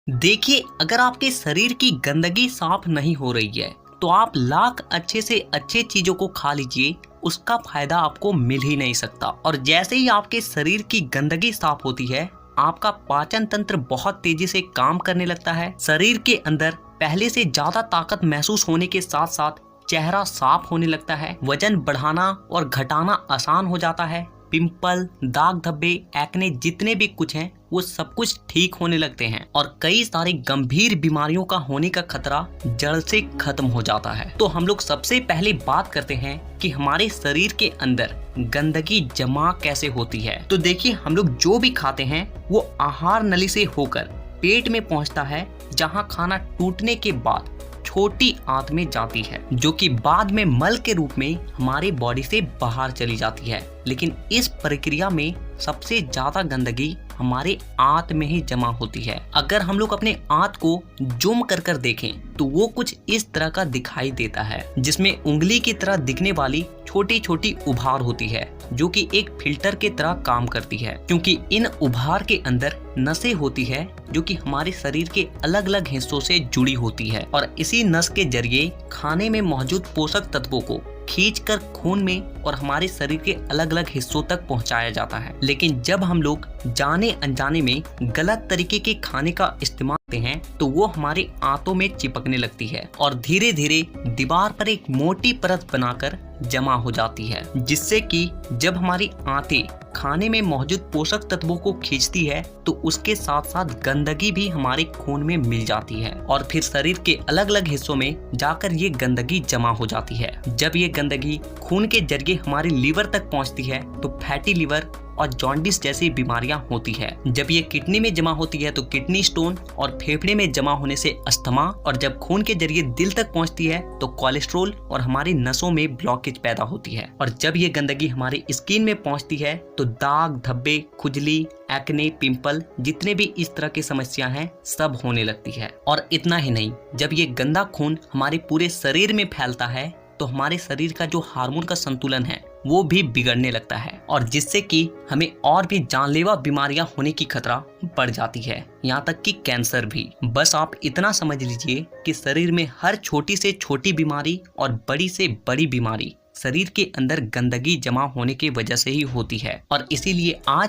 देखिए, अगर आपके शरीर की गंदगी साफ नहीं हो रही है तो आप लाख अच्छे से अच्छे चीजों को खा लीजिए, उसका फायदा आपको मिल ही नहीं सकता। और जैसे ही आपके शरीर की गंदगी साफ होती है, आपका पाचन तंत्र बहुत तेजी से काम करने लगता है। शरीर के अंदर पहले से ज्यादा ताकत महसूस होने के साथ साथ चेहरा साफ होने लगता है। वजन बढ़ाना और घटाना आसान हो जाता है। पिंपल, दाग धब्बे, एक्ने जितने भी कुछ हैं वो सब कुछ ठीक होने लगते हैं और कई सारी गंभीर बीमारियों का होने का खतरा जड़ से खत्म हो जाता है। तो हम लोग सबसे पहले बात करते हैं कि हमारे शरीर के अंदर गंदगी जमा कैसे होती है। तो देखिए, हम लोग जो भी खाते हैं वो आहार नली से होकर पेट में पहुंचता है, जहां खाना टूटने के बाद छोटी आंत में जाती है, जो कि बाद में मल के रूप में हमारे बॉडी से बाहर चली जाती है। लेकिन इस प्रक्रिया में सबसे ज्यादा गंदगी हमारे आंत में ही जमा होती है। अगर हम लोग अपने आंत को जूम कर देखें तो वो कुछ इस तरह का दिखाई देता है, जिसमें उंगली की तरह दिखने वाली छोटी छोटी उभार होती है, जो कि एक फिल्टर के तरह काम करती है, क्योंकि इन उभार के अंदर नसें होती है जो कि हमारे शरीर के अलग अलग हिस्सों से जुड़ी होती है और इसी नस के जरिए खाने में मौजूद पोषक तत्वों को खींचकर खून में और हमारे शरीर के अलग अलग हिस्सों तक पहुंचाया जाता है। लेकिन जब हम लोग जाने अनजाने में गलत तरीके के खाने का इस्तेमाल करते हैं तो वो हमारे आंतों में चिपकने लगती है और धीरे धीरे दीवार पर एक मोटी परत बनाकर जमा हो जाती है, जिससे कि जब हमारी आंतें खाने में मौजूद पोषक तत्वों को खींचती है तो उसके साथ साथ गंदगी भी हमारे खून में मिल जाती है और फिर शरीर के अलग अलग हिस्सों में जाकर ये गंदगी जमा हो जाती है। जब ये गंदगी खून के जरिए हमारे लीवर तक पहुंचती है तो फैटी लीवर और जॉन्डिस जैसी बीमारियां होती है। जब ये किडनी में जमा होती है तो किडनी स्टोन और फेफड़े में जमा होने से अस्थमा, और जब खून के जरिए दिल तक पहुंचती है तो कोलेस्ट्रोल और हमारी नसों में ब्लॉकेज पैदा होती है। और जब ये गंदगी हमारी स्किन में पहुंचती है तो दाग धब्बे, खुजली, एक्ने, पिंपल जितने भी इस तरह की समस्या हैं सब होने लगती है। और इतना ही नहीं, जब ये गंदा खून हमारे पूरे शरीर में फैलता है तो हमारे शरीर का जो हार्मोन का संतुलन है वो भी बिगड़ने लगता है और जिससे कि हमें और भी जानलेवा बीमारियां होने की खतरा बढ़ जाती है, यहाँ तक कि कैंसर भी। बस आप इतना समझ लीजिए कि शरीर में हर छोटी से छोटी बीमारी और बड़ी से बड़ी बीमारी शरीर के अंदर गंदगी जमा होने की वजह से ही होती है। और इसीलिए आज